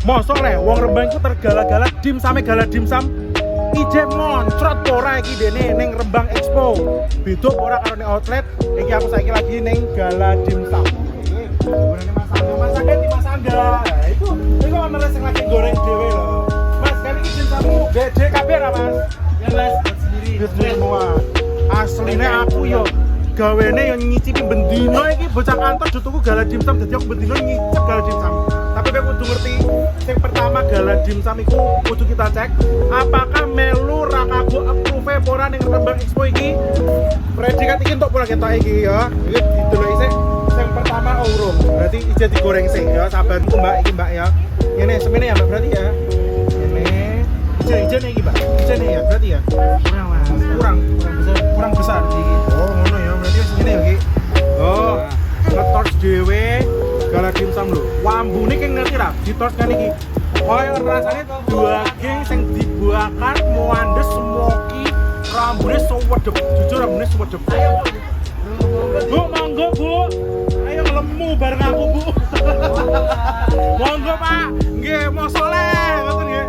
Mosok le wong Rembang iku tergala-gala dimsame gala dimsum ije moncrot ora iki dene ning Rembang Expo. Beda ora karo ning outlet, iki aku saiki lagi ning gala dimsum. Gorengnya Mas Angga di Mas Angga. Nah, itu ono sing lagi goreng dhewe lho. Mas, kan iki dimsummu gede kabeh ra, Mas? Ya, Mas, sendiri. Semua. Asline aku yo gawene yo nyicipi bendino iki bocah kantor do tuku gala dimsum dadi aku bendino nyicip gala dimsum. Tapi kowe kudu ngerti, sing pertama gala dimsum iku kudu kita cek apakah melu ra kanggo approve ora ning Rembang Expo iki. Predikat iki entuk ora ketok iki ya. Iki dideloki sik. Yang pertama urung, berarti ija digoreng sih ya, sabarku Mbak, iki Mbak ya. Ini semene ya Mbak berarti ya. Ini ijen iki Mbak. Ijen ya berarti ya. Kurang Mas. Kurang besar iki. Oh, ngono ya. Berarti segini ya iki. Oh. Ngetors dhewe gala dimsum lho. Wambune ki ngerti ra? Ditors kan iki. Kaya rasane daging sing dibakar muandes smoky, rambune suwedep. Jujur rambune suwedep. Bu, monggo Bu. Ayo ngelemu bareng aku Bu. Monggo Pak. Nggih, mosok le, ngoten nggih.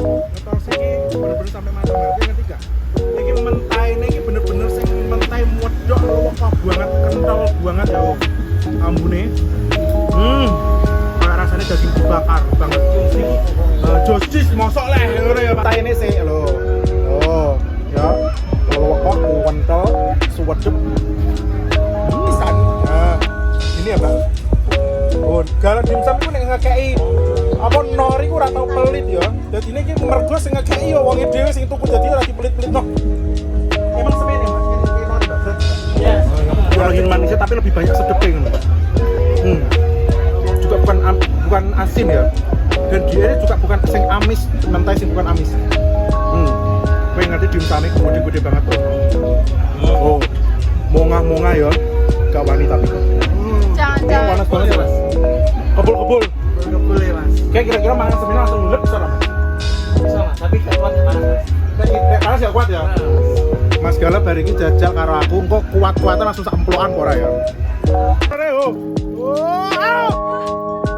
Oh, ngetos iki bener-bener sampai matang berarti ngerti gak? Iki mentaine iki bener-bener sing mentai wedok lowok banget, kental banget ya. Ambune. Kayak rasanya daging dibakar banget. Iki josis mosok le ngono ya Pak. Mentaine sih lho. Oh, ya. Lowok kental, suwedep. Pisan. Nah, ini ya, Bang. Oh, gala dimsum ku nek ngekeki apa nori ku ora tau pelit ya. Dadi ini iki mergo sing ngekeki ya wonge dhewe sing tuku dadi ora dipelit-pelit no. Emang semene Mas, kene nori Mbak. Yes. Kurangin manisnya tapi lebih banyak sedepe ngono, Pak. Juga bukan asin ya. Dan dia ini juga bukan sing amis, mentai sing bukan amis. Kowe ngerti dimsumnya gede-gede banget tuh. Oh, monga-monga ya. Gak wani tapi. Jangan. Panas banget ya, Mas. Kebul-kebul ya, Mas. Kayak kira-kira makan semini langsung bulet bisa nggak? Bisa Mas, tapi gak kuat ya panas Mas. Panas ya kuat ya? Mas Gala bari ini jajal karo aku, kok kuat-kuatan langsung sak emplokan ora ya?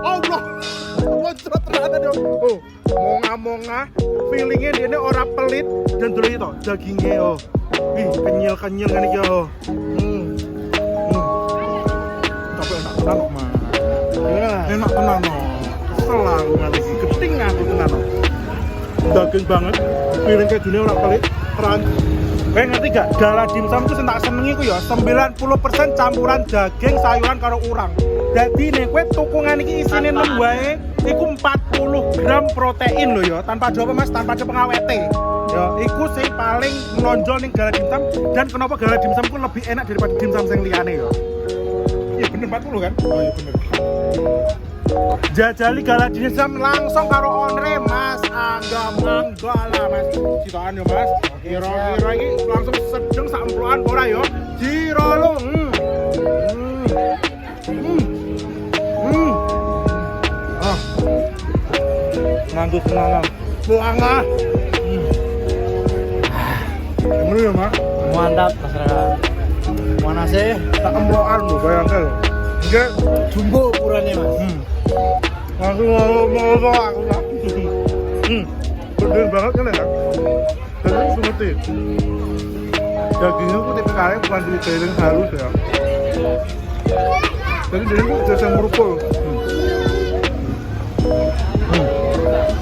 Allah! Muncrat ternyata dia. Oh, monga-monga, feelingnya dia ini orang pelit dan dulu itu dagingnya yo. Wih, kenyil-kenyil kan iki yo. Tapi enak tenan kok, Mas. Enak tenan no. Selalu ngerti keting aku tenan no. Daging banget, feeling kayak dunia orang pelit, keren. Ngerti gak? Gala dimsum itu tak senengi ku ya 90% campuran daging sayuran karo urang. Jadi nih kue tukungan ini isine 6 wae iku 40 gram protein loh ya, tanpa ada apa Mas, tanpa ada pengawete. Ya, iku sing paling menonjol ning gala dimsum. Dan kenapa gala dimsum ku lebih enak daripada dimsum sing liyane ya? Iya bener 40 kan? Oh iya bener. Jajali gala dimsum langsung karo onre Mas Angga Manggala Mas. Citaan ya Mas. Kira-kira iki langsung sedeng sak emplokan ora ya? Jiro lu. Nganggo tenanan. Pelangah. Bener ya, Mas? Mantap Mas Rara. Mana sih? Tak emplokan lho bayangke lho. Nggih, Jumbo ukurannya Mas. Langsung ngomong aku lah. Bener banget kan ya? Jadi aku ngerti. Dagingnya tuh tipikalnya bukan daging halus ya. Jadi dia itu jasa merukul.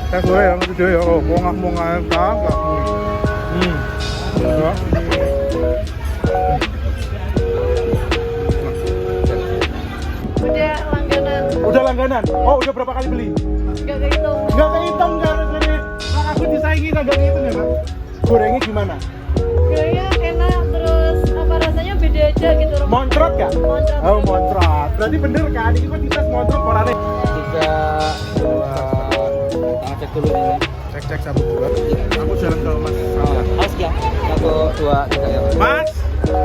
Kayak sore ya, ngerti dia ya. Oh, mongah-mongah tak. Ya. Udah langganan. Udah langganan? Oh, udah berapa kali beli? Gak kehitung. Nggak kehitung kan? Jadi aku disaingi nggak kehitung ya, Pak? Gorengnya gimana? Gorengnya enak, terus apa rasanya beda aja gitu. Moncrot gak? Moncrot. Oh, moncrot. Berarti bener kan? Ini kan dites moncrot orangnya. 3, 2, kita cek dulu ini. Cek satu dua. Aku jalan ke Mas. Mas ya, 1, 2, 3 ya. Mas,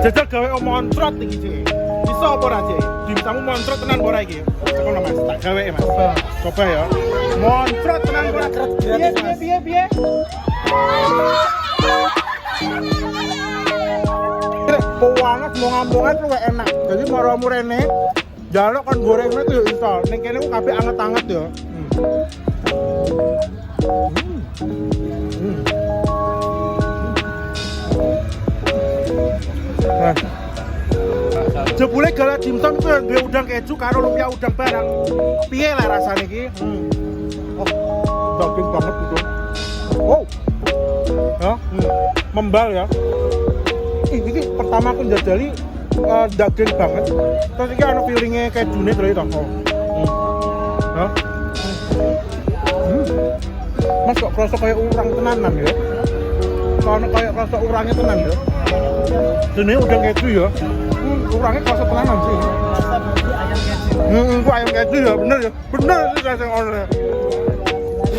jajal gawe moncrot iki, Cik. Bisa apa ora, Cik? Dimsummu moncrot tenan ora iki? Cekono Mas, tak gawe Mas. Coba ya. Moncrot tenan ora? Piye? Banget mongan-mongan tuh enak. Jadi moro murene jaluk kan gorengnya tuh ya iso. Ning kene ku kabeh anget-anget ya. Nah, jebule gala dimsum itu yang duwe udang keju karo lumpia udang barang. Piye lah rasane iki? Oh, daging banget gitu. Oh. Ya, membal ya. Ini pertama aku njajali daging banget. Terus iki ana feelinge kejune terus to. Oh. Ya. Mas kok kerasa kayak urang tenanan ya? Soalnya kayak rasa urangnya tenan ya. Ini udang keju ya. Urangnya kerasa tenanan sih. Kok ayam keju ya, bener ya. Bener sih rasa orangnya.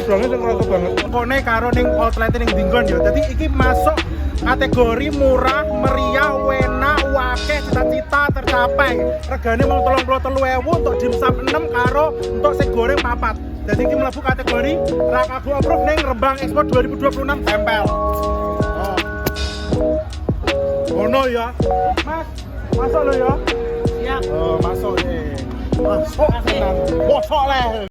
Udangnya sing kerasa banget. Kone karo ning outlet ning Dinggon ya. Jadi iki masuk kategori murah, meriah, enak, wake, cita-cita tercapai. Regane mung 33.000 untuk dimsum 6 karo untuk sing goreng 4. Jadi ini mlebu kategori Rakago Approve ning Rembang Expo 2026 tempel. Oh no ya. Mas, masuk lo ya. Siap. Masuk nih. Masuk tenan. Bosok leh.